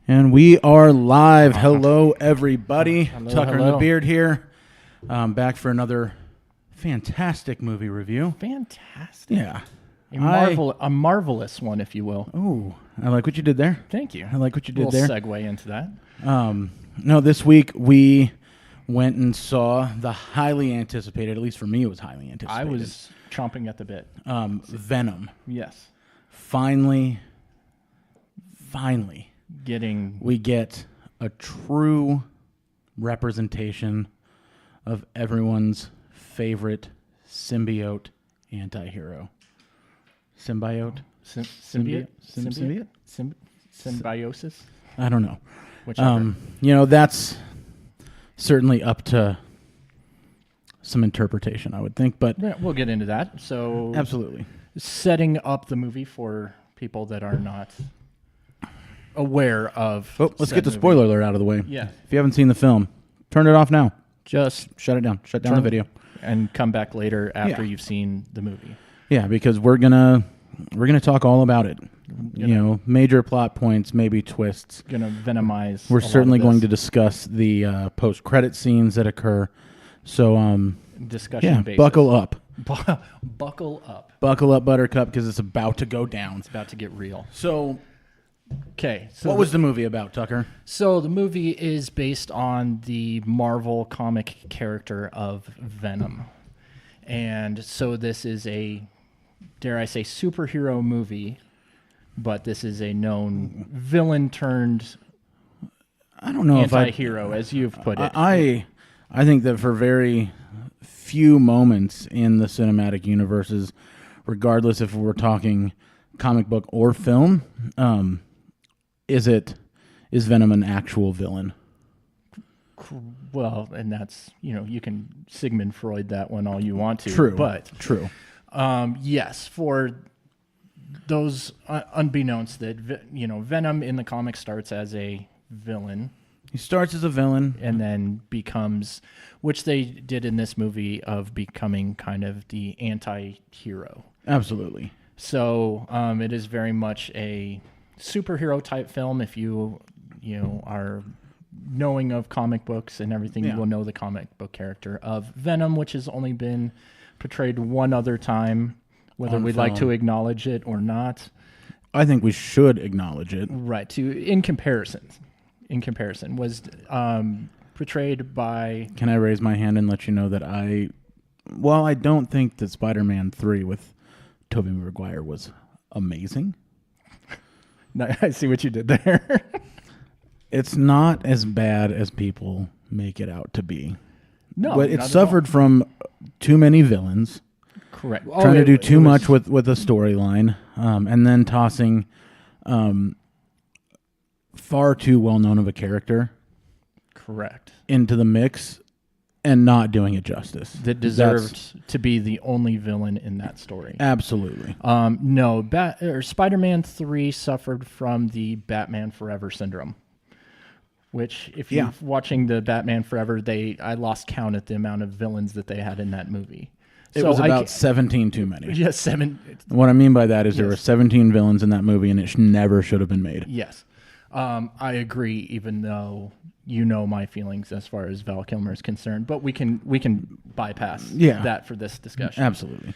And we are live. Hello, everybody. Tucker and the Beard here. Back for another fantastic movie review. Fantastic. Yeah. A marvelous one, if you will. Ooh, I like what you did there. Thank you. I like what you did a there. little segue into that. No, this week we went and saw the highly anticipated, at least for me it was highly anticipated. I was chomping at the bit. Venom. Yes. Finally, we get a true representation of everyone's favorite symbiote anti-hero. Symbiote? Symbiosis? I don't know. Whichever. That's certainly up to some interpretation, I would think, but Yeah, we'll get into that. So, absolutely. Setting up the movie for people that are not aware of. Oh, let's said get the movie. spoiler alert out of the way. Yeah. If you haven't seen the film, turn it off now. Just Shut it down. Shut down the video. and come back later after Yeah. you've seen the movie. Yeah, because we're gonna talk all about it. Major plot points, maybe twists. Gonna venomize. We're certainly going to discuss the post-credit scenes that occur. So, discussion. Basis. buckle up. Buckle up. Buckle up, Buttercup, because it's about to go down. It's about to get real. So, Okay. So what was the movie about, Tucker? So the movie is based on the Marvel comic character of Venom. And so this is a, dare I say, superhero movie, but this is a known villain turned I don't know if anti-hero, as you've put it. I think that for very few moments in the cinematic universes, regardless if we're talking comic book or film, is Venom an actual villain? Well, and that's, you can Sigmund Freud that one all you want to. True. But True. yes, for those unbeknownst that, Venom in the comic starts as a villain. He starts as a villain. And then becomes, which they did in this movie, of becoming kind of the anti-hero. Absolutely. So it is very much a superhero type film. If you are knowing of comic books and everything, Yeah. you will know the comic book character of Venom, which has only been portrayed one other time, whether On we'd like to film. acknowledge it or not. I think we should acknowledge it. Right. In comparison, was portrayed by. Can I raise my hand and let you know that I don't think that Spider-Man 3 with Tobey Maguire was amazing. I see what you did there. It's not as bad as people make it out to be. No, But it not at suffered from too many villains, all. Correct. trying to do too much with a storyline, and then tossing far too well-known of a character Correct. into the mix and not doing it justice. That deserved to be the only villain in that story. Absolutely. No, Spider-Man 3 suffered from the Batman Forever syndrome, which, if you're watching the Batman Forever, I lost count at the amount of villains that they had in that movie. It was about 17 too many. Yes, 7. What I mean by that is there Yes. were 17 villains in that movie, and it never should have been made. Yes. I agree, even though you know my feelings as far as Val Kilmer is concerned, but we can bypass that for this discussion. Absolutely.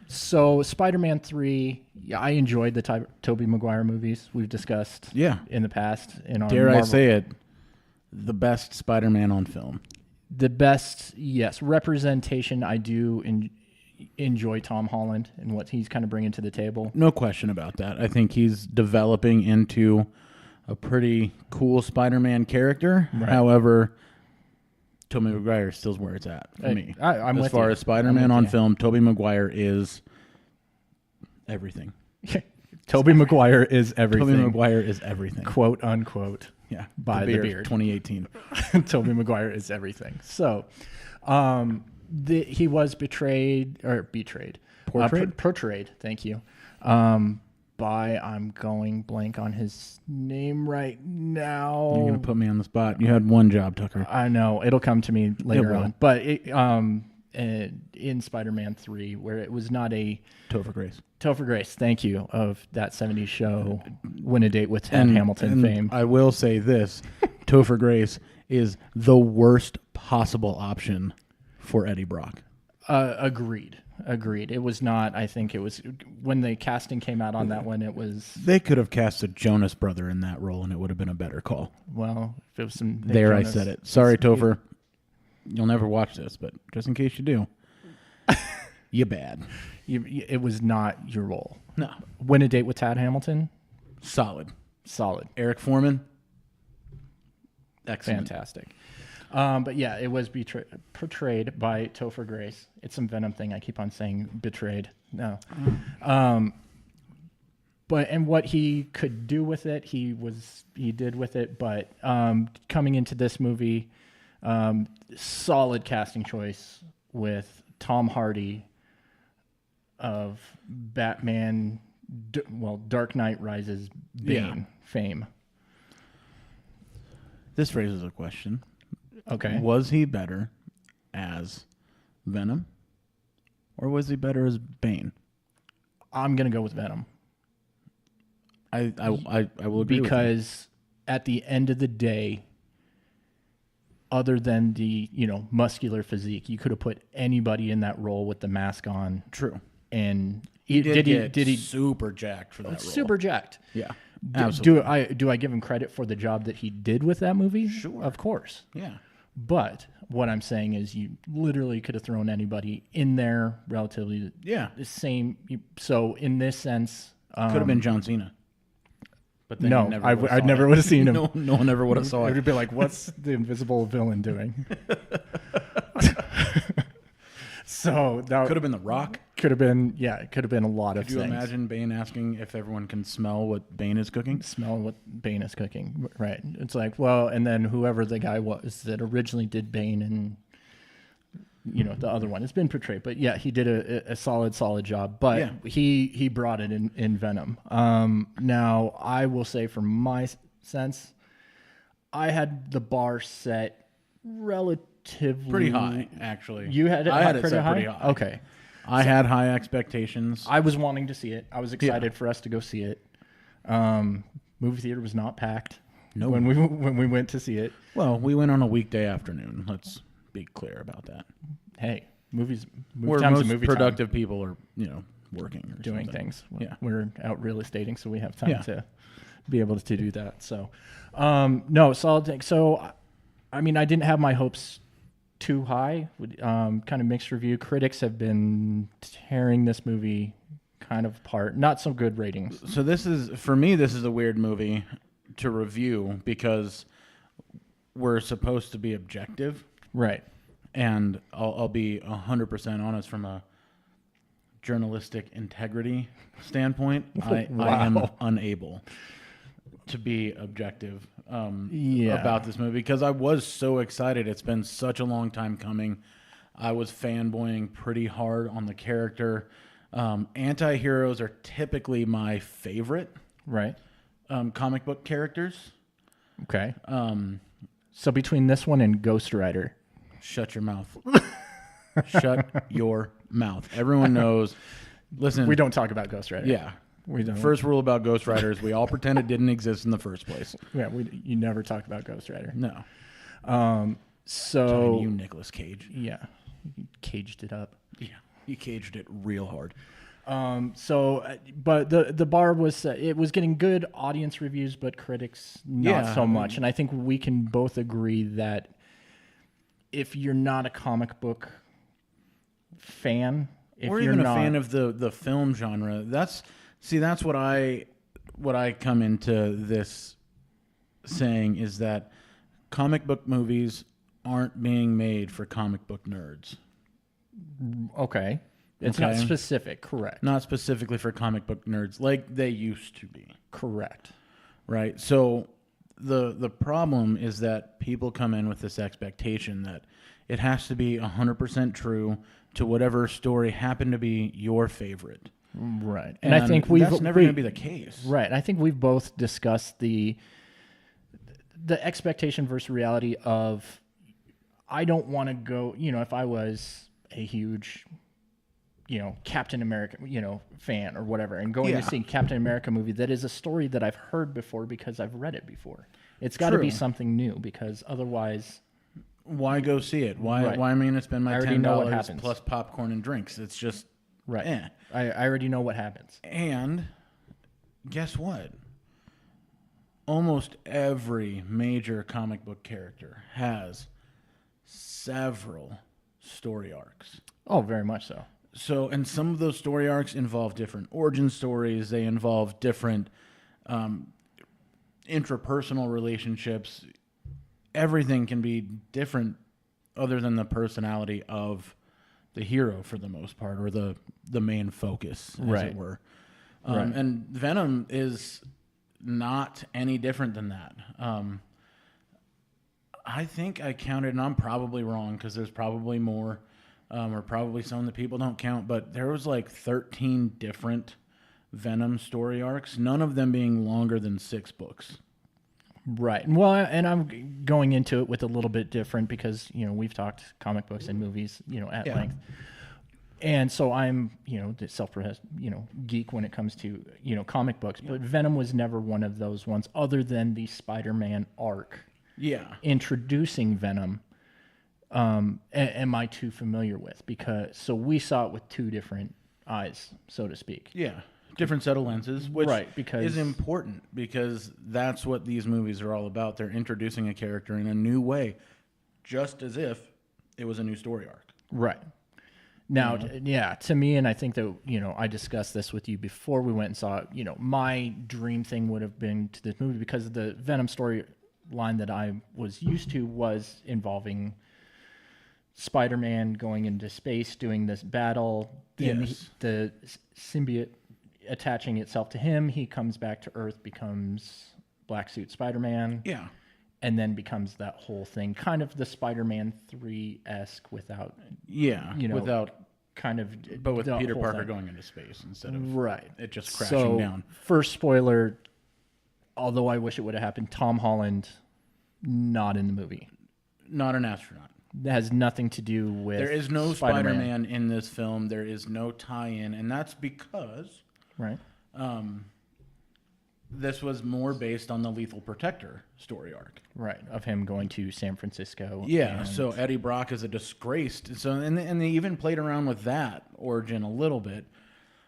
So Spider-Man 3, I enjoyed the Tobey Maguire movies we've discussed in the past. In our Dare I say it, the best Spider-Man on film. The best, yes, representation. I do enjoy Tom Holland and what he's kind of bringing to the table. No question about that. I think he's developing into a pretty cool Spider-Man character. Right. However, Tobey Maguire is still where it's at for me. I'm as with far you. as Spider-Man on film, Tobey Maguire is everything. Tobey Maguire is everything. Tobey Maguire is everything. Quote unquote. Yeah. By the beard. 2018. Tobey Maguire is everything. So, he was portrayed. Thank you. By, I'm going blank on his name right now. You're gonna put me on the spot. You had one job, Tucker. I know it'll come to me later on, but in Spider-Man 3, where it was not a Topher Grace. Topher Grace, thank you, of that 70s show, Win a Date with Ted Hamilton and fame. I will say this, Topher Grace is the worst possible option for Eddie Brock. Agreed. It was not, I think it was, when the casting came out on that one, it was... They could have cast a Jonas brother in that role, and it would have been a better call. Well, if it was some... Nick There, Jonas, I said it. Sorry, Topher. You'll never watch this, but just in case you do, you bad. It was not your role. No. Win a Date with Tad Hamilton? Solid. Eric Foreman? Excellent. Fantastic. But yeah, it was portrayed by Topher Grace. It's some Venom thing. I keep on saying betrayed. No. But and what he could do with it, he did with it. But coming into this movie, solid casting choice with Tom Hardy of Batman, Dark Knight Rises Bane fame. This raises a question. Okay. Was he better as Venom, or was he better as Bane? I'm gonna go with Venom. I will agree because at the end of the day, other than the muscular physique, you could have put anybody in that role with the mask on. True. And did he super jacked for that role? Super jacked. Yeah. Absolutely. Do I give him credit for the job that he did with that movie? Sure. Of course. Yeah. But what I'm saying is you literally could have thrown anybody in there relatively the same. So in this sense... could have been John Cena. But then no, I never would have seen him. No one ever would have saw it. It would be like, what's the invisible villain doing? So that could have been The Rock. Could have been, it could have been a lot of things. Could you imagine Bane asking if everyone can smell what Bane is cooking? Smell what Bane is cooking, right? It's like, well, and then whoever the guy was that originally did Bane and the other one, it's been portrayed, but yeah, he did a solid job. But he brought it in Venom. Now I will say, from my sense, I had the bar set relatively pretty high, actually. You had it? I had it pretty set high? pretty high. Okay. I had high expectations. I was wanting to see it. I was excited for us to go see it. Movie theater was not packed. No. When we went to see it. Well, we went on a weekday afternoon. Let's be clear about that. Hey, movie where time's most a movie productive time. people are, working or doing something. things. Yeah. We're out real estating, so we have time to be able to do that. So, no, solid thing. So, I mean, I didn't have my hopes too high. Kind of mixed review. Critics have been tearing this movie kind of apart. Not so good ratings. So this is a weird movie to review because we're supposed to be objective. Right. And I'll be 100% honest from a journalistic integrity standpoint. I am unable to be objective about this movie because I was so excited. It's been such a long time coming. I was fanboying pretty hard on the character. Anti-heroes are typically my favorite comic book characters. Okay. So between this one and Ghost Rider... Shut your mouth. Shut your mouth. Everyone knows. Listen. We don't talk about Ghost Rider. Yeah. We don't. First rule about Ghost Rider is we all pretend it didn't exist in the first place. Yeah, you never talk about Ghost Rider. No. So you, Nicolas Cage. Yeah. You caged it up. Yeah. You caged it real hard. But the bar was it was getting good audience reviews, but critics not so much. And I think we can both agree that if you're not a comic book fan, or even a fan of the film genre, that's what I come into this saying is that comic book movies aren't being made for comic book nerds. Okay. It's not specific, correct. Not specifically for comic book nerds like they used to be. Correct. Right. So the problem is that people come in with this expectation that it has to be 100% true to whatever story happened to be your favorite. Right. And I think that's never going to be the case. Right. I think we've both discussed the expectation versus reality of I don't want to go, if I was a huge, Captain America, fan or whatever, and going Yeah. to see Captain America movie that is a story that I've heard before because I've read it before. It's got to be True. something new because otherwise, Why go see it? Why Right. why am I going to spend my I already know what $10 happens. plus popcorn and drinks? It's just right? eh. I already know what happens. And guess what? Almost every major comic book character has several story arcs. Oh, very much so. So, and some of those story arcs involve different origin stories. They involve different intrapersonal relationships. Everything can be different other than the personality of the hero for the most part, or the main focus, as Right. it were. Right. And Venom is not any different than that. I think I counted, and I'm probably wrong because there's probably more, or probably some that people don't count, but there was like 13 different Venom story arcs, none of them being longer than 6 books. Right. Well, and I'm going into it with a little bit different because, we've talked comic books and movies, at Yeah. length. And so I'm, the self-professed, geek when it comes to, comic books. But Venom was never one of those ones other than the Spider-Man arc Yeah. introducing Venom. Am I too familiar with? So we saw it with 2 different eyes, so to speak. Yeah. Different set of lenses, which Right, because- is important because that's what these movies are all about. They're introducing a character in a new way, just as if it was a new story arc. Right. Now, to me, and I think that, I discussed this with you before we went and saw it, my dream thing would have been to this movie because the Venom storyline that I was used to was involving Spider-Man going into space, doing this battle, then Yes. the symbiote attaching itself to him, he comes back to Earth, becomes Black Suit Spider-Man. Yeah. And then becomes that whole thing, kind of the Spider-Man 3-esque without, Yeah. Without, kind of, but with the Peter whole Parker thing. going into space instead of Right. it just crashing down. First spoiler, although I wish it would have happened, Tom Holland not in the movie. Not an astronaut. That has nothing to do with There is no Spider-Man. Spider-Man in this film. There is no tie-in, and that's because Right. this was more based on the Lethal Protector story arc. Right. Of him going to San Francisco. Yeah, and- so Eddie Brock is a disgraced. So and they even played around with that origin a little bit,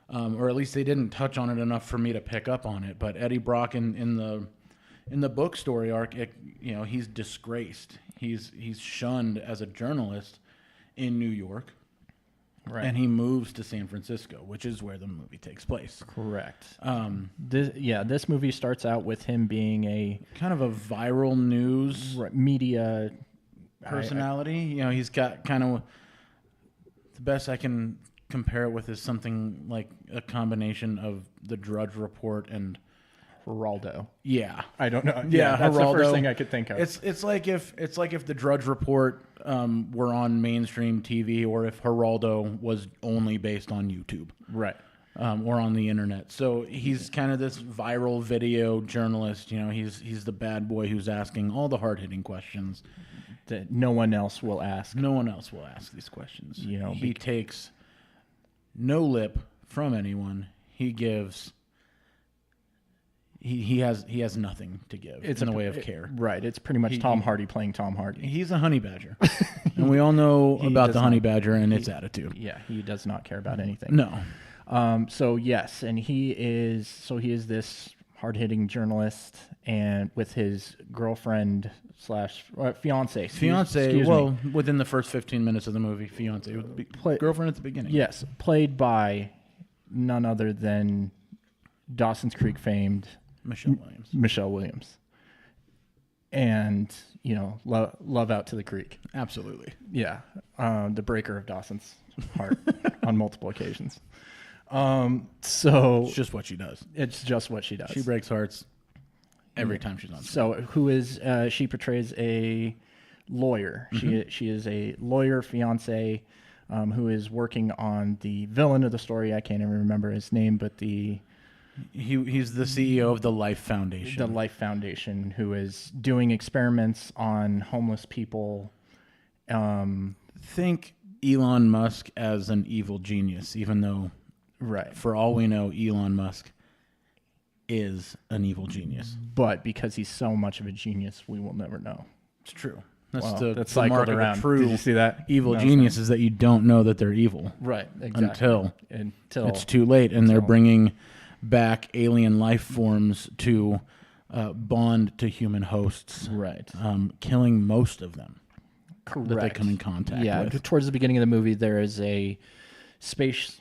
or at least they didn't touch on it enough for me to pick up on it. But Eddie Brock in the book story arc, he's disgraced. He's shunned as a journalist in New York, Right. and he moves to San Francisco, which is where the movie takes place. Correct. This movie starts out with him being a Kind of a viral news media personality. He's got kind of the best I can compare it with is something like a combination of the Drudge Report and Geraldo. yeah, I don't know. yeah. That's Geraldo. the first thing I could think of. It's like if the Drudge Report were on mainstream TV, or if Geraldo was only based on YouTube. Right. Or on the internet. So he's kind of this viral video journalist. He's the bad boy who's asking all the hard-hitting questions. That no one else will ask. No one else will ask these questions. You know, he takes no lip from anyone. He gives. He has nothing to give in the way of care. Right. It's pretty much Tom Hardy playing Tom Hardy. He's a honey badger, and we all know about does the honey not- badger and its attitude. Yeah, he does not care about anything. No. So yes, and he is this hard-hitting journalist, and with his girlfriend slash fiance. Fiance. Well, within the first 15 minutes of the movie, fiance would be girlfriend at the beginning. Yes, played by none other than Dawson's Creek famed Michelle Williams. And love out to the creek. Absolutely. Yeah, the breaker of Dawson's heart on multiple occasions. So It's just what she does. it's just what she does. She breaks hearts every time she's on screen. So who is she portrays a lawyer. She is a lawyer fiance who is working on the villain of the story. I can't even remember his name, but He's the CEO of the Life Foundation. the Life Foundation, who is doing experiments on homeless people. Think Elon Musk as an evil genius, even though, Right. for all we know, Elon Musk is an evil genius. But because he's so much of a genius, we will never know. It's true. That's Well, the cycled mark around. of a true Did you see that? evil No, genius is that you don't know that they're evil Right. Exactly. Until it's too late, and they're bringing back alien life forms to bond to human hosts, right. Killing most of them Correct. that they come in contact with. Towards the beginning of the movie, there is a space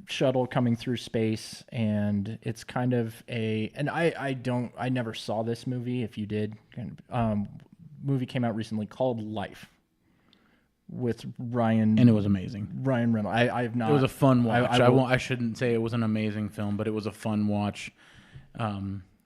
shuttle coming through space, and it's kind of and I never saw this movie. If you did, movie came out recently called Life with Ryan, And it was amazing. Ryan Reynolds. I have not. It was a fun watch. I I shouldn't say it was an amazing film, but it was a fun watch.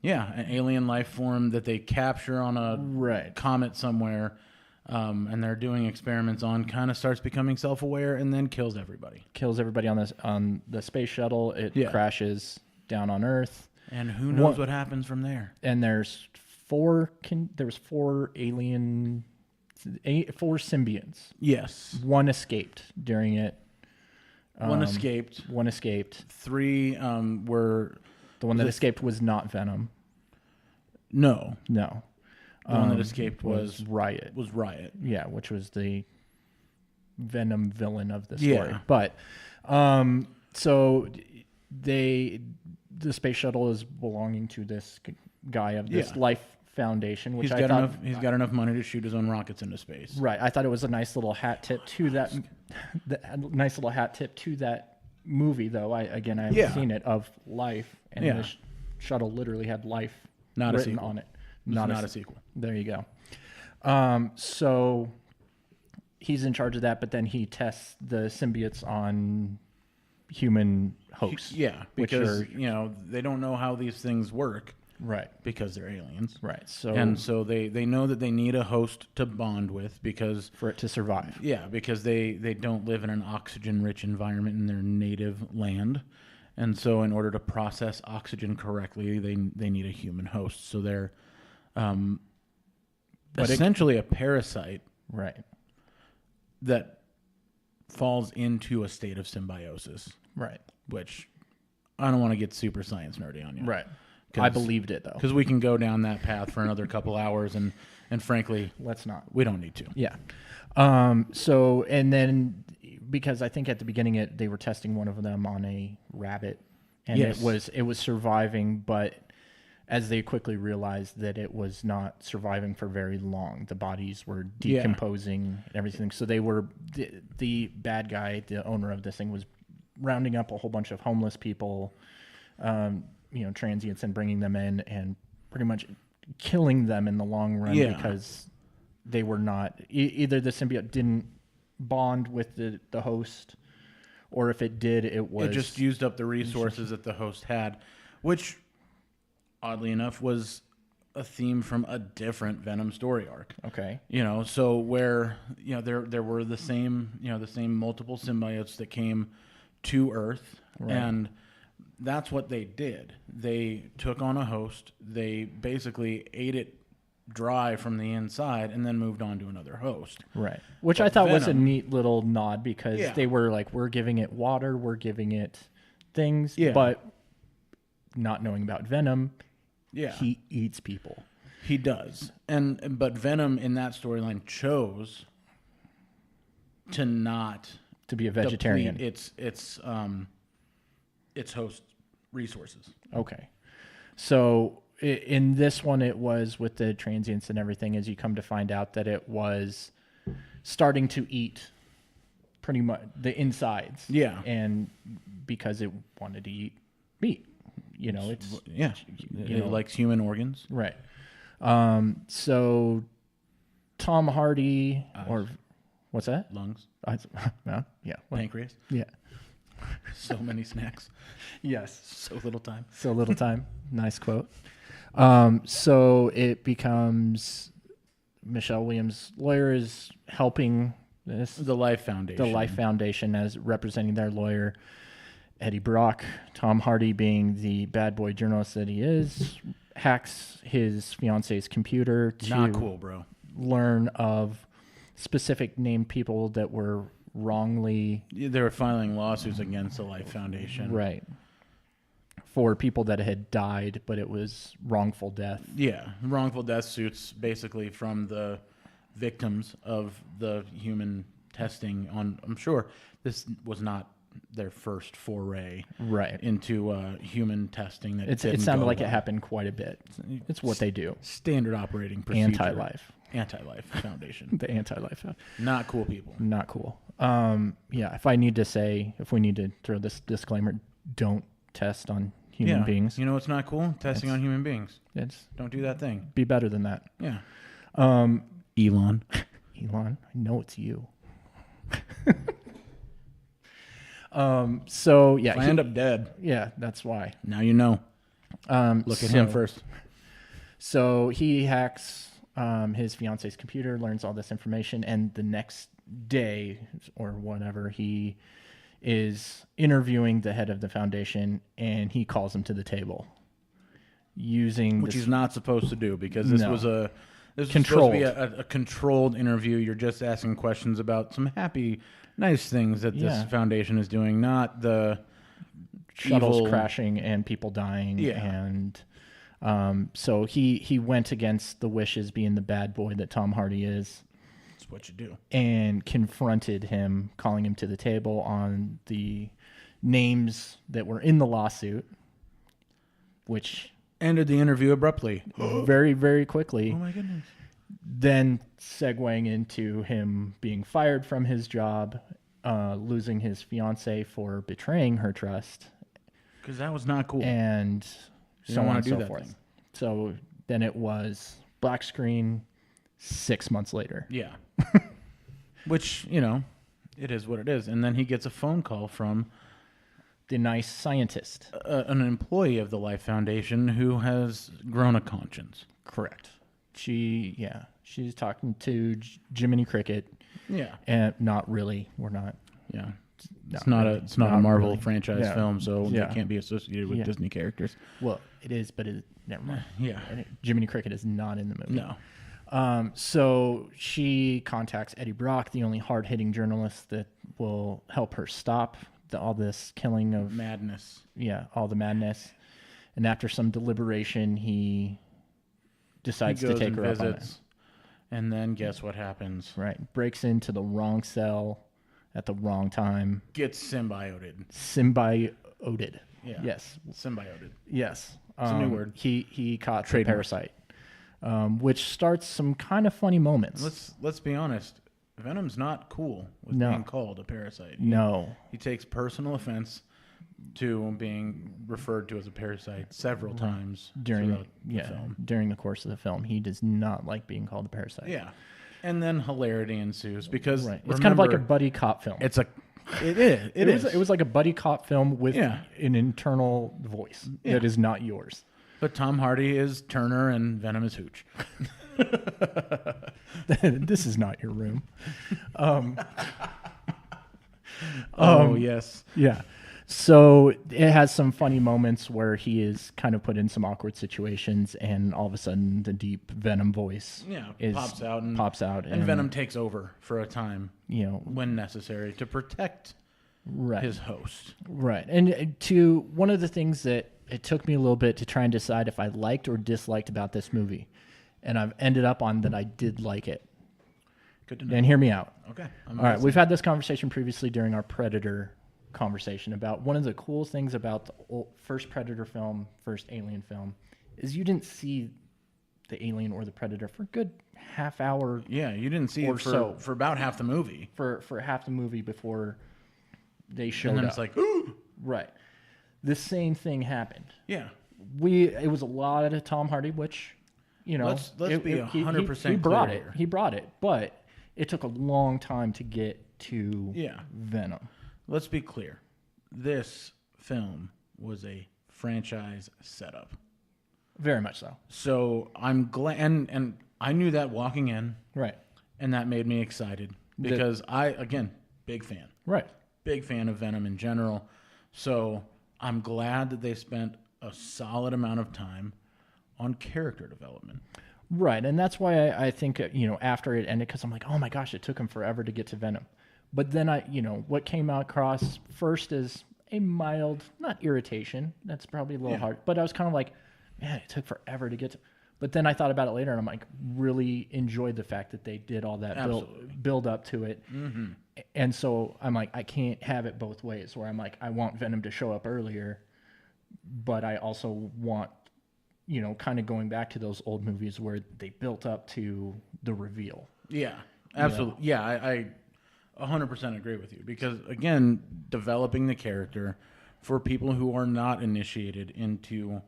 Yeah, an alien life form that they capture on a Right. comet somewhere, and they're doing experiments on, kind of starts becoming self-aware and then kills everybody. Kills everybody on the space shuttle. It crashes down on Earth, And who knows what happens from there? and there's four symbionts. Yes. One escaped during it. One escaped. One escaped. 3 were... The one that escaped was not Venom. No. No. The one that escaped was Riot. Riot. Yeah, which was the Venom villain of the story. Yeah. But so the space shuttle is belonging to this guy of this Life Foundation, which he's got enough money to shoot his own rockets into space. Right. I thought it was a nice little hat tip to that. Nice little hat tip to that movie, though. I haven't seen it, of Life, and the shuttle literally had Life Not a written sequel. on it. Not a sequel. There you go. So he's in charge of that, but then he tests the symbiotes on human hosts. Yeah, because they don't know how these things work. Right. Because they're aliens. Right. So they know that they need a host to bond with because for it to survive. Yeah, because they don't live in an oxygen-rich environment in their native land. And so in order to process oxygen correctly, they need a human host. So they're essentially a parasite, right, that falls into a state of symbiosis. Right. Which I don't want to get super science nerdy on you. Right. I believed it, though. Because we can go down that path for another couple hours, and frankly, let's not. We don't need to. Yeah. So, and then, because I think at the beginning they were testing one of them on a rabbit, and it was surviving, but as they quickly realized that it was not surviving for very long, the bodies were decomposing and everything. So they were the bad guy, the owner of this thing, was rounding up a whole bunch of homeless people, transients, and bringing them in and pretty much killing them in the long run because they were not either the symbiote didn't bond with the host, or if it did, it just used up the resources that the host had, which oddly enough was a theme from a different Venom story arc. Okay. So where there were the same multiple symbiotes that came to Earth, and that's what they did. They took on a host, they basically ate it dry from the inside, and then moved on to another host. Right. Which I thought was a neat little nod, because they were like, we're giving it water, we're giving it things, but not knowing about Venom, he eats people. He does. But Venom in that storyline chose to not be a vegetarian. Its host resources. Okay. So in this one, it was with the transients and everything, as you come to find out that it was starting to eat pretty much the insides. Yeah. And because it wanted to eat meat, it likes human organs. Right. So Tom Hardy, or what's that? Lungs. Yeah. Pancreas. Yeah. So many snacks. Yes. So little time. So little time. Nice quote. So it becomes Michelle Williams' lawyer is helping this. The Life Foundation. The Life Foundation, as representing their lawyer, Eddie Brock. Tom Hardy, being the bad boy journalist that he is, hacks his fiance's computer to not cool, bro. learn of specific named people that were wrongly... They were filing lawsuits against the Life Foundation. Right. For people that had died, but it was wrongful death. Yeah, wrongful death suits basically from the victims of the human testing on... I'm sure this was not their first foray into human testing. That It sounded like it happened quite a bit. It's what they do. Standard operating procedure. Anti-life Foundation. The Anti-Life. Not cool people. Not cool. Yeah, if we need to throw this disclaimer, don't test on human beings. You know what's not cool? Testing on human beings. Don't do that thing. Be better than that. Yeah. Elon, Elon, I know it's you. So yeah, if I end up dead. Yeah, that's why. Now you know. Look at him first. So he hacks his fiance's computer, learns all this information, and the next day or whatever, he is interviewing the head of the foundation, and he calls him to the table which he's not supposed to do, because this was controlled. supposed to be a controlled interview. You're just asking questions about some happy, nice things that this foundation is doing, not the shuttles crashing and people dying. Yeah. And so he went against the wishes, being the bad boy that Tom Hardy is. That's what you do. And confronted him, calling him to the table on the names that were in the lawsuit, which ended the interview abruptly. Very, very quickly. Oh my goodness. Then segueing into him being fired from his job, losing his fiance for betraying her trust. Because that was not cool. And so on and so forth. Thing. So then it was black screen 6 months later. Yeah. Which, it is what it is. And then he gets a phone call from the nice scientist, an employee of the Life Foundation who has grown a conscience. Correct. She's talking to Jiminy Cricket. Yeah. And not really. We're not. Yeah. It's not a Marvel franchise film, so it can't be associated with Disney characters. Well, it is, but never mind. Yeah. Jiminy Cricket is not in the movie. No. So she contacts Eddie Brock, the only hard-hitting journalist that will help her stop all this killing of madness. Yeah, all the madness. And after some deliberation, he decides to take her up on it. And then guess what happens? Right. Breaks into the wrong cell at the wrong time. Gets symbioted. Yeah. Yes. Symbioted. Yes. It's a new word. He caught the parasite, which starts some kind of funny moments. Let's be honest. Venom's not cool with being called a parasite. He takes personal offense to being referred to as a parasite several times during the film. During the course of the film. He does not like being called a parasite. Yeah. And then hilarity ensues because it's kind of like a buddy cop film. It is. It was like a buddy cop film with an internal voice that is not yours. But Tom Hardy is Turner and Venom is Hooch. This is not your room. Yes. Yeah. So it has some funny moments where he is kind of put in some awkward situations, and all of a sudden the deep Venom voice pops out, and Venom takes over for a time, when necessary, to protect his host. Right. And to one of the things that it took me a little bit to try and decide if I liked or disliked about this movie, and I've ended up on that I did like it. Good to know. And hear me out. Okay. All right. We've had this conversation previously during our Predator conversation about one of the cool things about the first Predator film, first Alien film, is you didn't see the alien or the Predator for a good half hour. Yeah, you didn't see it for about half the movie. For half the movie before they showed up. And then it's like, ooh. Right. The same thing happened. Yeah. It was a lot of Tom Hardy, which, let's be 100% he brought clear. it. He brought it, but it took a long time to get to Venom. Let's be clear. This film was a franchise setup. Very much so. So I'm glad, and I knew that walking in. Right. And that made me excited because big fan. Right. Big fan of Venom in general. So I'm glad that they spent a solid amount of time on character development. Right. And that's why I think, after it ended, because I'm like, oh my gosh, it took him forever to get to Venom. But then what came across first is a mild, not irritation. That's probably a little hard. But I was kind of like, man, it took forever to get to. But then I thought about it later, and I'm like, really enjoyed the fact that they did all that build up to it. Mm-hmm. And so I'm like, I can't have it both ways, where I'm like, I want Venom to show up earlier, but I also want, kind of going back to those old movies where they built up to the reveal. Yeah, absolutely. Yeah, I 100% agree with you, because, again, developing the character for people who are not initiated into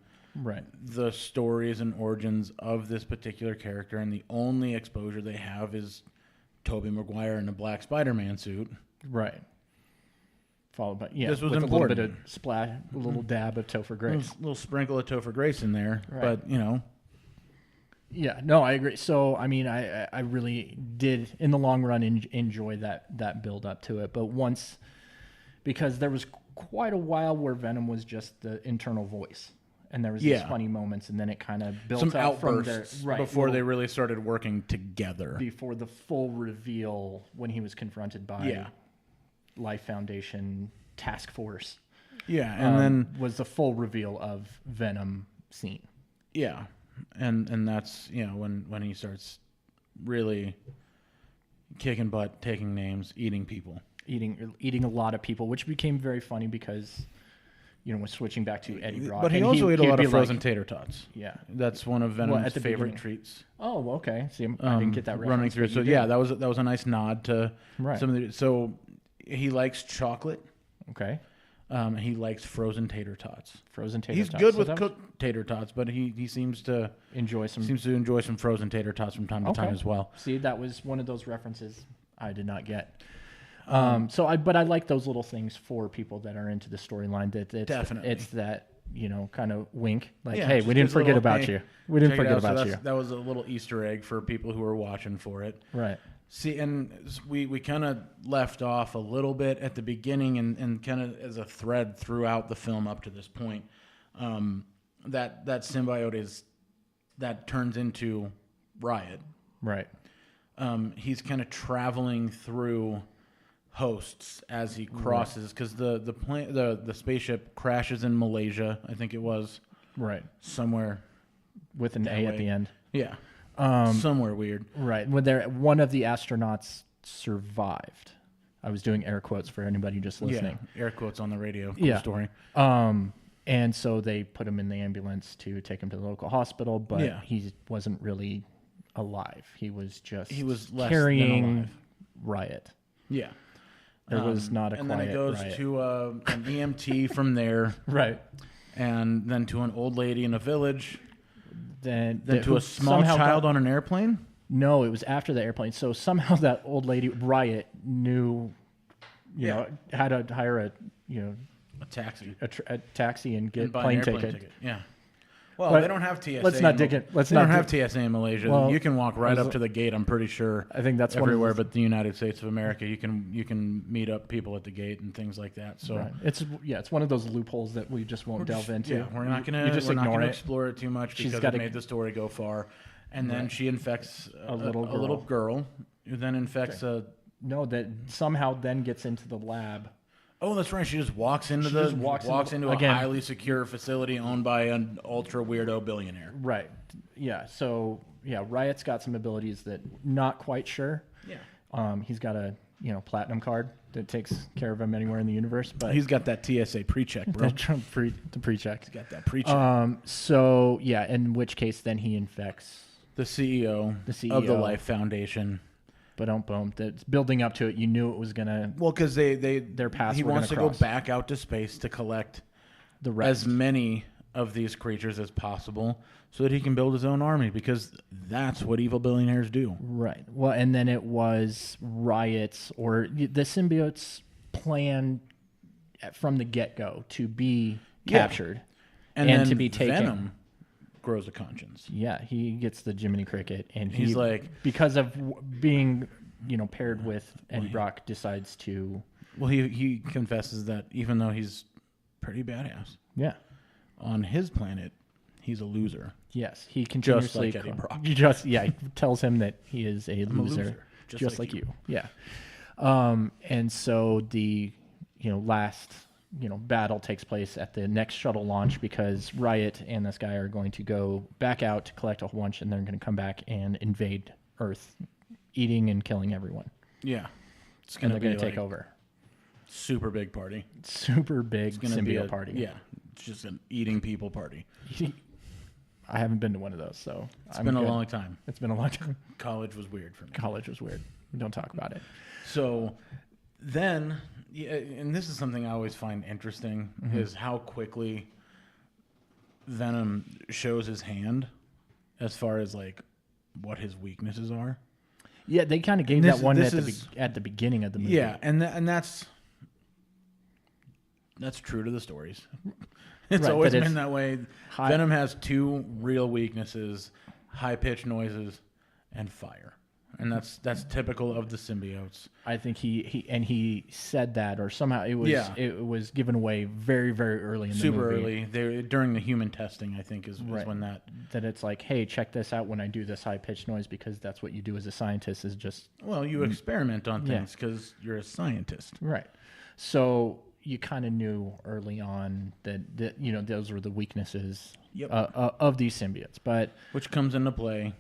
the stories and origins of this particular character, and the only exposure they have is Tobey Maguire in a black Spider-Man suit. Right. Followed by, this was with important. a little bit of splash, a little dab of Topher Grace. A little sprinkle of Topher Grace in there, but, Yeah, no, I agree. So, I mean, I really did, in the long run, enjoy that build up to it. But because there was quite a while where Venom was just the internal voice. And there was these funny moments, and then it kind of built some up from outbursts there. Before they really started working together. Before the full reveal, when he was confronted by Life Foundation Task Force. Yeah, and then was the full reveal of Venom scene. Yeah, and that's when he starts really kicking butt, taking names, eating people, eating a lot of people, which became very funny because. When switching back to Eddie Brock. But he also ate a lot of frozen tater tots. Yeah. That's one of Venom's favorite treats. Oh, okay. See, I didn't get that reference. Running through. So, that was a nice nod to some of the... So, he likes chocolate. Okay. He likes frozen tater tots. He's good with cooked tater tots, but he seems to enjoy some frozen tater tots from time to time as well. See, that was one of those references I did not get. But I like those little things for people that are into the storyline. Definitely, it's that kind of wink, like, hey, we didn't forget about you. We didn't forget about you. That was a little Easter egg for people who are watching for it. Right. See, and we kind of left off a little bit at the beginning, and kind of as a thread throughout the film up to this point, that symbiote that turns into Riot. Right. He's kind of traveling through hosts as he crosses, because the spaceship crashes in Malaysia, I think it was. Right. Somewhere with an A at the end. Yeah. Somewhere weird. Right. When one of the astronauts survived. I was doing air quotes for anybody just listening. Yeah, air quotes on the radio. Cool story. And so they put him in the ambulance to take him to the local hospital, but he wasn't really alive. He was less carrying than alive. Riot. Yeah. There was not a and quiet then it goes riot. to an EMT from there. Right. And then to an old lady in a village. Then to a small child on an airplane? No, it was after the airplane. So somehow that old lady, Riot, knew, how to hire a taxi. A taxi and get buy plane an airplane ticket. Yeah. Well, they don't have TSA. Let's not dig it. They don't have TSA in Malaysia. Well, you can walk right up to the gate. I'm pretty sure. I think that's everywhere, but the United States of America, you can meet up people at the gate and things like that. So it's one of those loopholes that we just won't delve into. Yeah, we're not gonna explore it too much because it made the story go far. And then she infects a little girl, who then infects that somehow then gets into the lab. Oh, that's right. She just walks into a highly secure facility owned by an ultra weirdo billionaire. Right. Yeah. So Riot's got some abilities that not quite sure. Yeah. He's got a platinum card that takes care of him anywhere in the universe. But he's got that TSA pre-check, bro. The pre-check. He's got that pre-check. So in which case then he infects the CEO of the Life Foundation. Boom. That's building up to it. You knew it was gonna. Well, because their paths. He wants to cross. go back out to space to collect the rest. As many of these creatures as possible, so that he can build his own army. Because that's what evil billionaires do. Right. Well, and then it was Riot's or the symbiote's plan from the get-go to be captured and to be taken. Venom grows a conscience. Yeah, he gets the Jiminy Cricket, and he's like, because of being paired with Eddie Brock, decides to. Well, he confesses that even though he's pretty badass, on his planet, he's a loser. Yes, he continuously just like Eddie Brock. He tells him that he is a loser, just like you. Yeah. And so the last battle takes place at the next shuttle launch because Riot and this guy are going to go back out to collect a whole bunch, and they're going to come back and invade Earth, eating and killing everyone. Yeah. And they're going to take over. Super big party. Super big symbiote party. Yeah. It's just an eating people party. I haven't been to one of those, so it's been a long time. It's been a long time. College was weird for me. College was weird. We don't talk about it. So then, and this is something I always find interesting, is how quickly Venom shows his hand as far as like what his weaknesses are. Yeah, they kind of gave that one at the beginning of the movie. Yeah, and that's true to the stories. It's Right, always that been that way. Venom has two real weaknesses: high-pitched noises and fire, and that's typical of the symbiotes. I think he said that, or somehow it was given away very, very early in the movie. Super early. During the human testing, I think is when that it's like, hey, check this out when I do this high-pitched noise, because that's what you do as a scientist, is just you experiment on things because you're a scientist, right? So you kind of knew early on that those were the weaknesses of these symbiotes, but which comes into play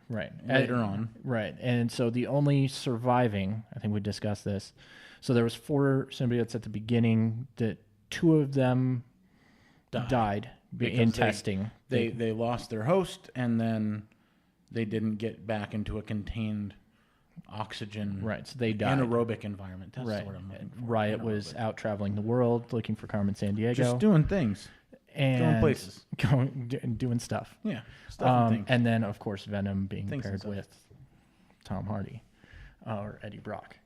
later on. Right. And so the only surviving, I think we discussed this. So there was 4 symbiotes at the beginning. That 2 of them died in testing. They lost their host, and then they didn't get back into a contained oxygen, right? So they died. Anaerobic environment. That's what I'm looking for. Riot was out traveling the world looking for Carmen Sandiego, just doing things, and going places, doing stuff. Yeah, stuff and things. And then of course Venom being things paired with Tom Hardy or Eddie Brock.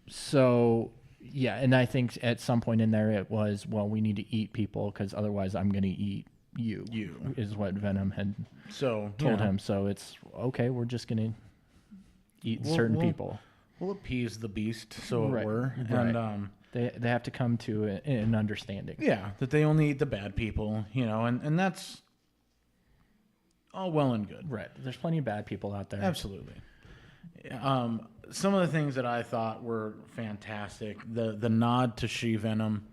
So yeah, and I think at some point in there it was, well, we need to eat people because otherwise I'm going to eat you. You is what Venom had told him. So it's okay. We're just going to eat certain people. We'll appease the beast, so it were. Right. And they have to come to an understanding. Yeah, that they only eat the bad people, and that's all well and good. Right. There's plenty of bad people out there. Absolutely. Some of the things that I thought were fantastic, the nod to She-Venom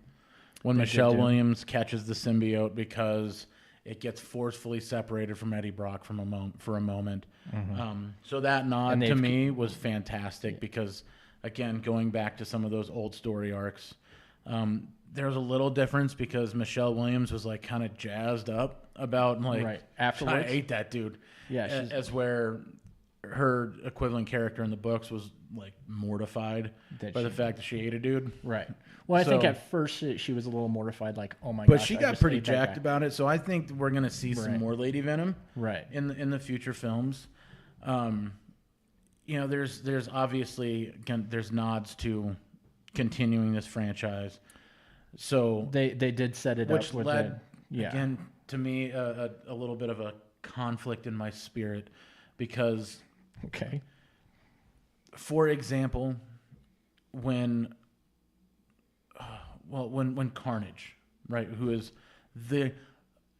when Michelle Williams catches the symbiote because it gets forcefully separated from Eddie Brock for a moment. So that nod to me was fantastic because, again, going back to some of those old story arcs, there's a little difference because Michelle Williams was like kind of jazzed up about afterwards. I ate that dude. Yeah, as where her equivalent character in the books was like mortified by the fact that she ate a dude. Right. Well, I think at first she was a little mortified, like, oh my god. But she got pretty jacked about it, so I think we're gonna see some more Lady Venom. Right. In the future films. There's obviously there's nods to continuing this franchise. So they did set it which up with led again to me a little bit of a conflict in my spirit because for example, when Carnage, right, who is the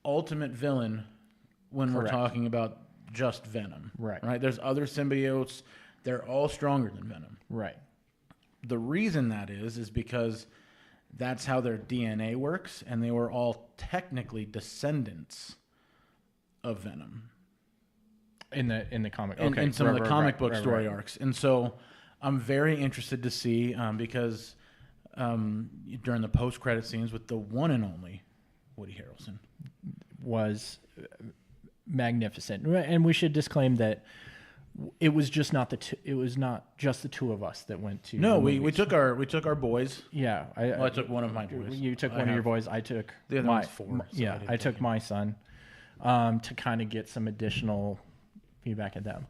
ultimate villain when we're talking about just Venom, right? There's other symbiotes; they're all stronger than Venom, right? The reason that is because that's how their DNA works, and they were all technically descendants of Venom in the comic, in some of the comic book story arcs. And so I'm very interested to see because during the post-credit scenes with the one and only Woody Harrelson was magnificent. And we should disclaim that it was just not it was not just the 2 of us that went to. No, we took our boys. Yeah, I took one of my boys. You took one of your boys. I took the other one's 4. So I took my son to kind of get some additional feedback at them.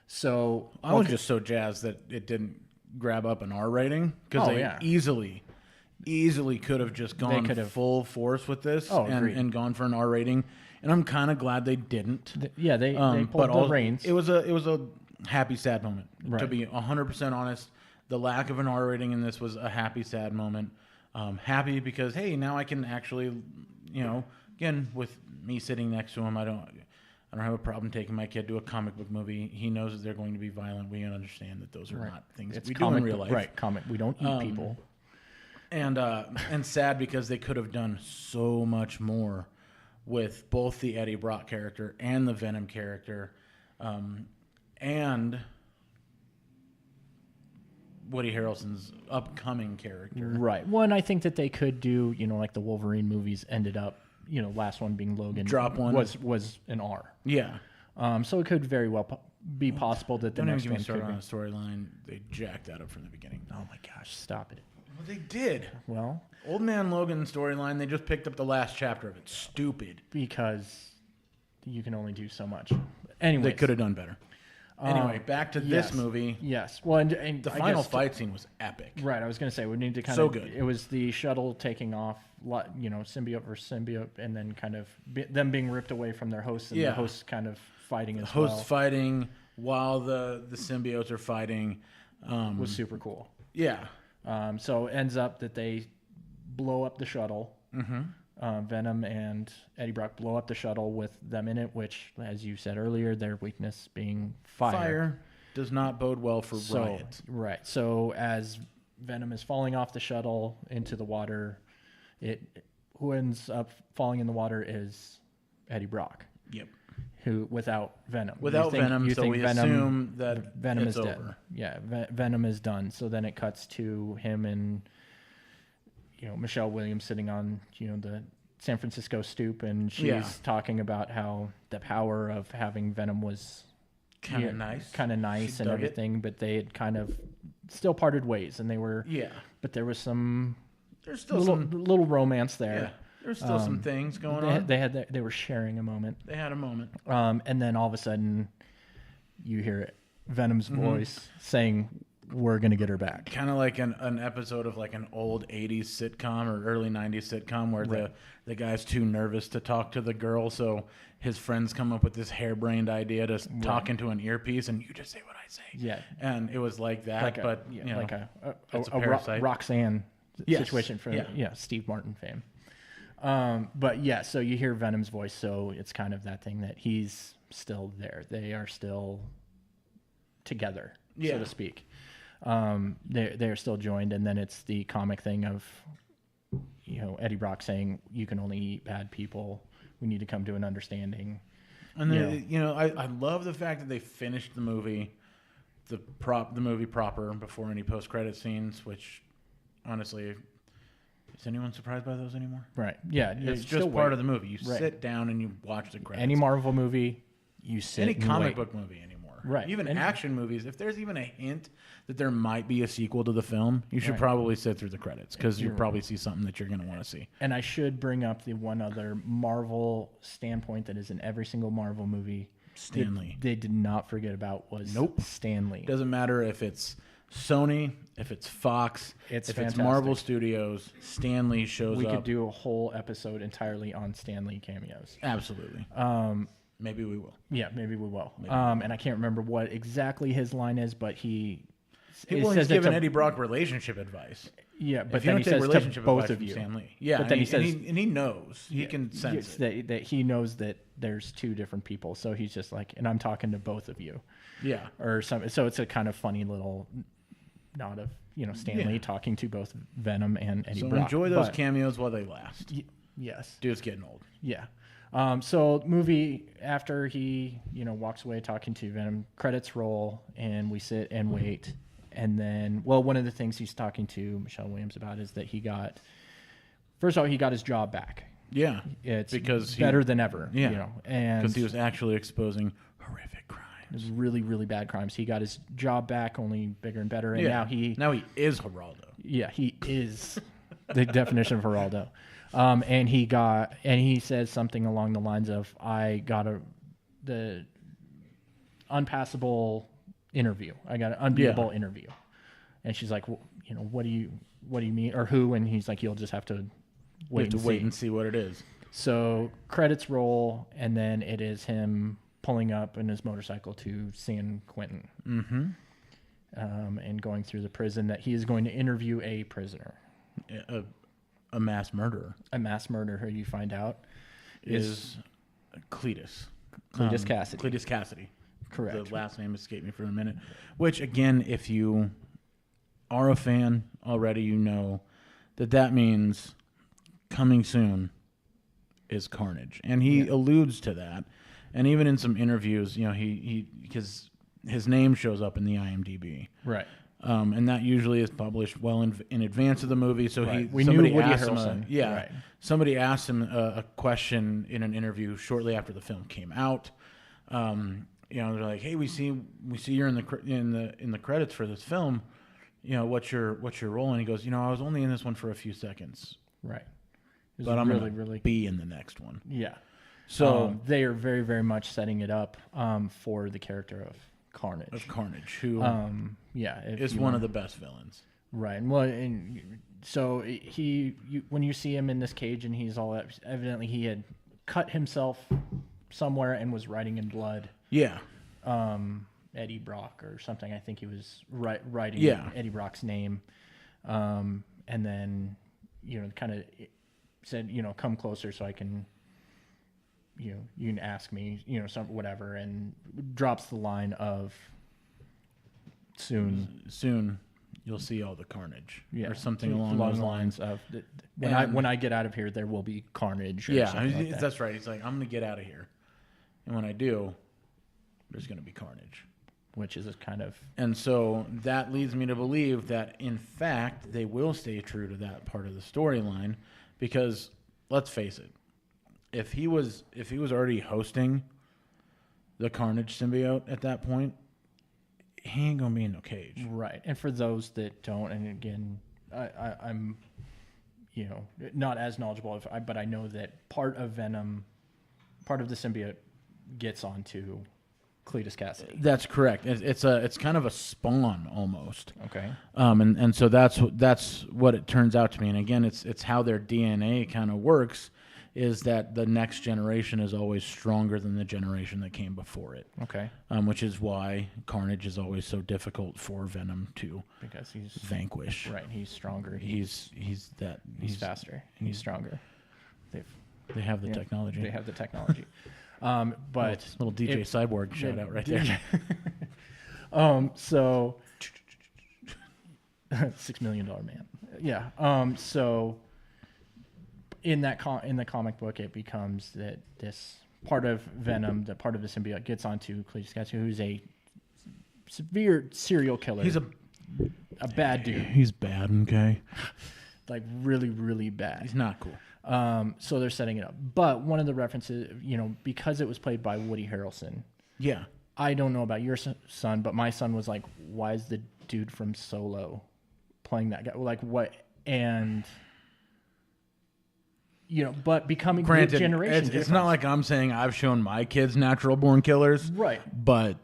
So I was just so jazzed that it didn't grab up an R rating because they easily could have just gone full force with this and gone for an R rating. And I'm kind of glad they didn't. They pulled the reins. It was a happy, sad moment. Right. To be 100% honest, the lack of an R rating in this was a happy, sad moment. Happy because, hey, now I can actually, again, with me sitting next to him, I don't have a problem taking my kid to a comic book movie. He knows that they're going to be violent. We understand that those are not things we do in real life. Right, comic. We don't eat people. And sad because they could have done so much more with both the Eddie Brock character and the Venom character, and Woody Harrelson's upcoming character. Right. One, I think that they could do, like the Wolverine movies ended up, last one being Logan. Drop one. Was an R. Yeah. So it could very well be possible that the Don't next even one get me started could on be. a storyline. They jacked that up from the beginning. Oh my gosh, stop it. Well, they did. Well, Old Man Logan storyline, they just picked up the last chapter of it. Stupid. because you can only do so much. Anyway, They could have done better. Anyway, back to this movie. Yes. Well, and The I final guess fight scene was epic. Right, I was going to say we need to kind So of. good. It was the shuttle taking off, symbiote versus symbiote, and then kind of them being ripped away from their hosts, and the hosts kind of fighting as Hosts well. fighting while the symbiotes are fighting. Was super cool. Yeah. So it ends up that they blow up the shuttle. Mm-hmm. Venom and Eddie Brock blow up the shuttle with them in it, which, as you said earlier, their weakness being fire. Fire does not bode well for riot. Right. So as Venom is falling off the shuttle into the water, who ends up falling in the water is Eddie Brock. Yep. Who without Venom. Without Venom, so we assume that Venom it's is dead. over. Yeah, Venom is done. So then it cuts to him and Michelle Williams sitting on the San Francisco stoop, and she's talking about how the power of having Venom was Kind of nice. kind of nice She and dug it. everything, but they had kind of still parted ways, and they were. Yeah. But there was some There's still little romance there. Yeah. There's still some things going on. They were sharing a moment. They had a moment. And then all of a sudden, you hear Venom's voice saying, "We're gonna get her back." Kind of like an episode of like an old 80s sitcom or early 90s sitcom where the guy's too nervous to talk to the girl, so his friends come up with this harebrained idea to talk into an earpiece, and you just say what I say. Yeah. And it was like that, but like a it's a parasite. Roxanne Yes. situation for Yeah. Steve Martin fame. But yeah, so you hear Venom's voice, so it's kind of that thing that he's still there. They are still together, so to speak. They're still joined, and then it's the comic thing of Eddie Brock saying, "You can only eat bad people. We need to come to an understanding." And then, I love the fact that they finished the movie, the movie proper before any post-credit scenes, which honestly, is anyone surprised by those anymore? Right. Yeah. It's just part of the movie. You sit down and you watch the credits. Any Marvel movie, you sit Any and comic wait. book movie anymore. Right. Even action movies, if there's even a hint that there might be a sequel to the film, you should probably sit through the credits because you'll probably see something that you're going to want to see. And I should bring up the one other Marvel standpoint that is in every single Marvel movie. Stan Lee. They did not forget about was Stan Lee. Doesn't matter if it's Sony, if it's Fox, It's if fantastic. it's Marvel Studios, Stan Lee shows We up. could do a whole episode entirely on Stan Lee cameos. Absolutely. Maybe we will. Yeah, maybe we will. And I can't remember what exactly his line is, but he He's says it giving to- Eddie Brock relationship advice. Yeah, but If you then don't he take says to relationship both advice of from you. Stan Lee. Yeah, But then and he says he knows. He can sense it. that he knows that there's two different people, so he's just like, and I'm talking to both of you, Yeah. or some. So it's a kind of funny little nod of Stan Lee talking to both Venom and Eddie So Brock. enjoy those But- cameos while they last. Yes. Dude's getting old. Yeah. So movie after he walks away talking to Venom, credits roll, and we sit and wait. And then, one of the things he's talking to Michelle Williams about is that he got his job back. Yeah. It's Because better than ever. Yeah. And Because he was actually exposing horrific crimes. really, really bad crimes. He got his job back, only bigger and better. And Yeah. now he is Geraldo. yeah, he is the definition of Geraldo. And he says something along the lines of, "I got the unpassable interview. I got an unbeatable interview." And she's like, what do you mean, or who?" And he's like, "You'll just have to wait and see what it is. So credits roll, and then it is him pulling up in his motorcycle to San Quentin, and going through the prison that he is going to interview a prisoner, A mass murderer a mass murderer, who you find out is Cletus. Cletus Cassidy. Cletus Cassidy. Correct. The last name escaped me for a minute. Which, again, if you are a fan already, you know that means coming soon is Carnage. And he alludes to that. And even in some interviews, you know, because his name shows up in the IMDb. Right. And that usually is published well in advance of the movie. So we knew Woody Harrelson. Somebody asked him a question in an interview shortly after the film came out. You know, they're like, "Hey, we see you're in the credits for this film. You know, what's your role?" And he goes, "You know, I was only in this one for a few seconds, Right. but I'm gonna be in the next one." Yeah. So they are very, very much setting it up for the character of Carnage. Who is one of the best villains. Right. Well, and so when you see him in this cage and he's all evidently he had cut himself somewhere and was writing in blood. Yeah. Eddie Brock or something. I think he was writing Eddie Brock's name. And then, you know, kind of said, you know, come closer so I can, you know, you can ask me, you know, whatever, and drops the line of soon you'll see all the carnage, or something along those lines of when I get out of here there will be carnage. Or something like that's right. He's like, I'm gonna get out of here, and when I do, there's gonna be carnage, which is a kind of, and so that leads me to believe that in fact they will stay true to that part of the storyline, because let's face it, if he was already hosting the Carnage symbiote at that point, he ain't gonna be in no cage. Right. And for those that don't, and again, I'm, you know, not as knowledgeable, but I know that part of Venom, part of the symbiote gets onto Cletus Cassidy. That's correct. It's kind of a spawn almost. Okay. And so that's what it turns out to be. And again, it's how their DNA kind of works, is that the next generation is always stronger than the generation that came before it. Okay. Which is why Carnage is always so difficult for Venom to vanquish. Right. He's stronger. He's faster. He's stronger. They have the technology. They have the technology. But little DJ Cyborg shout out right there. So $6 million man. Yeah. So in the comic book, it becomes that this part of Venom, the part of the symbiote, gets onto Cletus Cassidy, who's a severe serial killer. He's a bad dude. He's bad, okay? Like really, really bad. He's not cool. So they're setting it up. But one of the references, you know, because it was played by Woody Harrelson. Yeah. I don't know about your son, but my son was like, why is the dude from Solo playing that guy? Like, what? And, you know, but becoming granted, generation. It's not like I'm saying I've shown my kids natural born killers. Right. But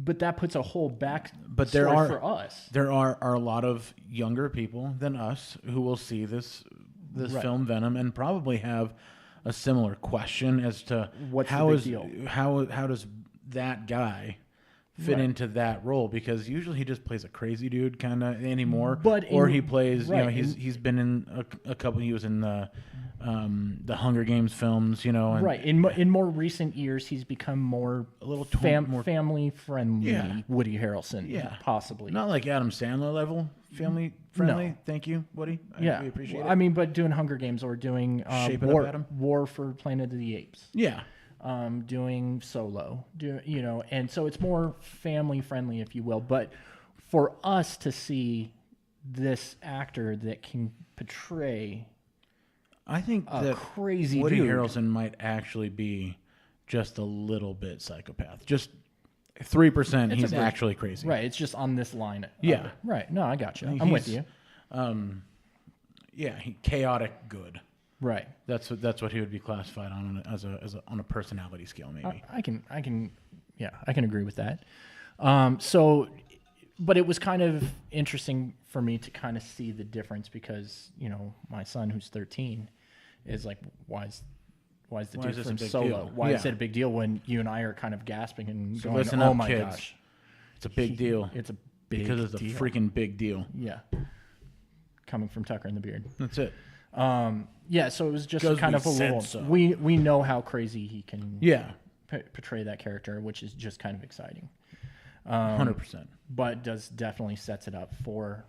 that puts a whole back story for us. There are a lot of younger people than us who will see this right. film Venom and probably have a similar question as to how does that guy fit right. into that role, because usually he just plays a crazy dude kind of anymore, he plays right. You know, he's been in a couple. He was in the Hunger Games films, you know, and right. In more recent years, he's become more more family friendly. Yeah. Woody Harrelson, possibly not like Adam Sandler level family friendly. No. Thank you, Woody. We appreciate it. I mean, but doing Hunger Games or doing War for Planet of the Apes. Yeah. Doing Solo, you know, and so it's more family friendly, if you will. But for us to see this actor that can portray, I think that crazy Woody dude. Harrelson might actually be just a little bit psychopath. Just 3%. He's actually crazy. Right. It's just on this line. Yeah. Right. No, I got you. I'm with you. Chaotic good. Right. That's what he would be classified on on a personality scale, maybe. I can agree with that. But it was kind of interesting for me to kind of see the difference, because, you know, my son, who's 13, is like, why is the dude from Solo? Deal? Why is it a big deal when you and I are kind of gasping and going, listen oh up, my kids. gosh. It's a big deal. It's a big because it's deal. a freaking big deal. Yeah. Coming from Tucker and the Beard. That's it. Yeah, so it was just 'Cause kind we of a said little. so. We know how crazy he can Yeah, portray that character, which is just kind of exciting. 100%. But does definitely sets it up for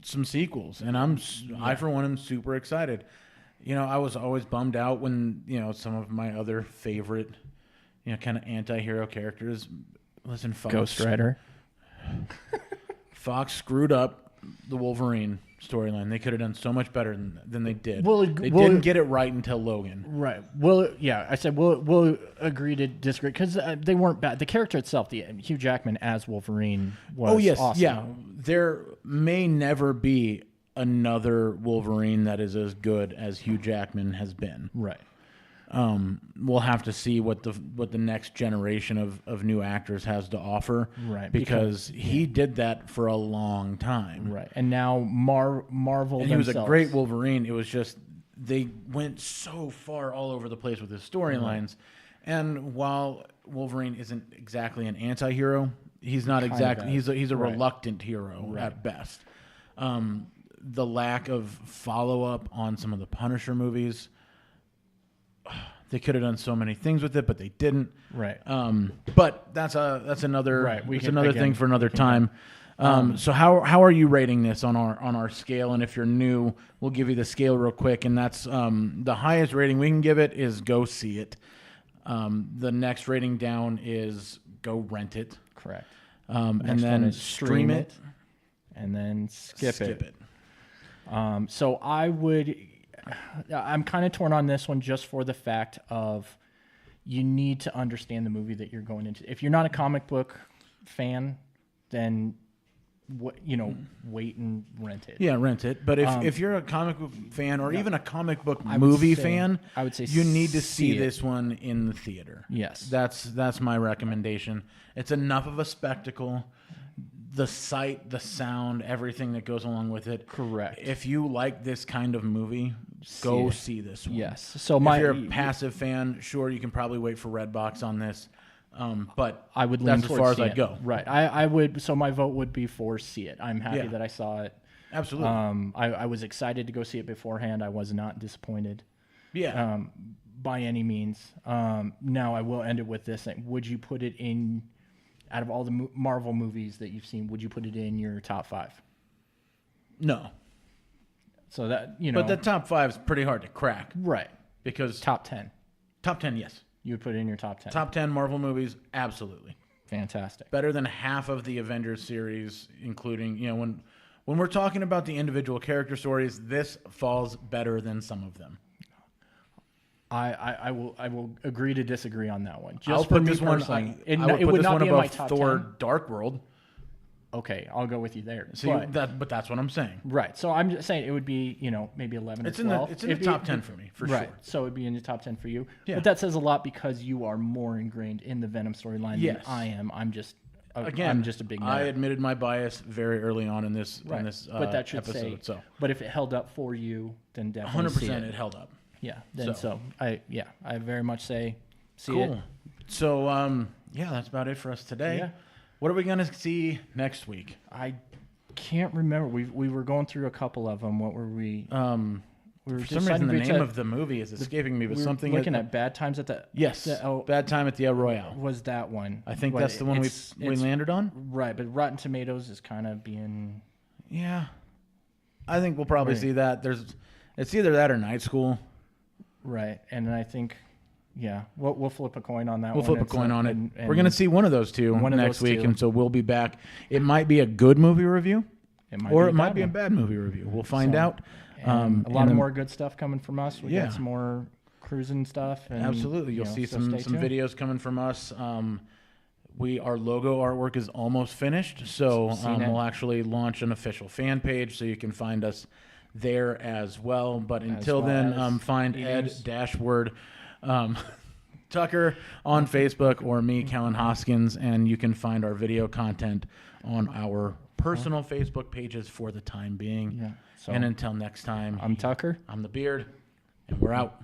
Some sequels, and I for one am super excited. You know, I was always bummed out when, you know, some of my other favorite, you know, kind of anti-hero characters. Listen, Ghost Rider. Fox screwed up the Wolverine storyline. They could have done so much better than they did. They well, didn't get it right until Logan. Right. Well, yeah, I said we'll agree to disagree because they weren't bad. The character itself, the Hugh Jackman as Wolverine, was Oh yes, awesome. yeah. There may never be another Wolverine that is as good as Hugh Jackman has been. Right. We'll have to see what the next generation of new actors has to offer. Right, Because he did that for a long time. Right. And now Marvel And he was themselves. a great Wolverine. It was just they went so far all over the place with his storylines. And while Wolverine isn't exactly an anti-hero, he's not exactly he's a Right. reluctant hero at best. The lack of follow-up on some of the Punisher movies, they could have done so many things with it, but they didn't. Right. But that's another Again, thing for another time. So how are you rating this on our scale? And if you're new, we'll give you the scale real quick. And that's the highest rating we can give it is go see it. The next rating down is go rent it. Correct. And Next one then is stream it. and then skip it. it. So I'm kind of torn on this one just for the fact of you need to understand the movie that you're going into. If you're not a comic book fan, then wait and rent it. Yeah, rent it. But if you're a comic book fan or even a comic book would movie say- fan, I would say you need to see see it. this one in the theater. Yes. That's my recommendation. It's enough of a spectacle. The sight, the sound, everything that goes along with it. Correct. If you like this kind of movie, go see this one. Yes. So If you're a passive fan, sure, you can probably wait for Redbox on this. But I would lean that's as towards far as see I'd it. go. Right. I would. So my vote would be for see it. I'm happy Yeah. that I saw it. Absolutely. I was excited to go see it beforehand. I was not disappointed. Yeah. By any means. Now I will end it with this. Would you put it in, out of all the Marvel movies that you've seen, would you put it in your top 5? No. So that, But the top 5 is pretty hard to crack. right. Because Top 10. top 10, yes. You would put it in your top 10. Top 10 Marvel movies, absolutely. Fantastic. Better than half of the Avengers series, including, when we're talking about the individual character stories, this falls better than some of them. I will agree to disagree on that one. Just I'll for put me this one. personally. I would put would this not one be in my above top Thor: 10. Dark World. Okay, I'll go with you there. See, but that's what I'm saying. Right. So I'm just saying it would be, maybe 11 or 12. It's in the top 10 for me, for right. sure. So it'd be in the top 10 for you. Yeah. But that says a lot because you are more ingrained in the Venom storyline Yes. than I am. I'm just Again, I'm just a big nerd. I admitted my bias very early on in this Right. but that should episode. say. So But if it held up for you, then definitely 100% see it. it held up. Yeah. Then I very much say see Cool. it. So that's about it for us today. Yeah. What are we gonna see next week? I can't remember. We were going through a couple of them. What were we? We were For some reason, the deciding name of the movie is escaping me, but we were something looking at Bad Times at the yes, Bad Time at the El Royale. was that one. I think But that's the one we it's landed on. right. But Rotten Tomatoes is kind of being Yeah, I think we'll probably Right. see that. It's either that or Night School. right, and I think we'll flip a coin on that. We'll one. flip a It's coin on it. and We're gonna see one of those two One of next those week, two. and so we'll be back. It might be a good movie review, It might or be it might be a one. bad movie review. We'll find So, out. And a lot and of then- more good stuff coming from us. We Yeah. got some more cruising stuff. And, Absolutely, you'll see some stay tuned. videos coming from us. Our logo artwork is almost finished, so Seen it. we'll actually launch an official fan page, so you can find us there as well. But until well then, as find e-news. Ed Dashword Tucker on Facebook or me, Kellen Hoskins, and you can find our video content on our personal Facebook pages for the time being. Yeah. So And until next time, I'm Tucker. I'm the Beard, and we're out.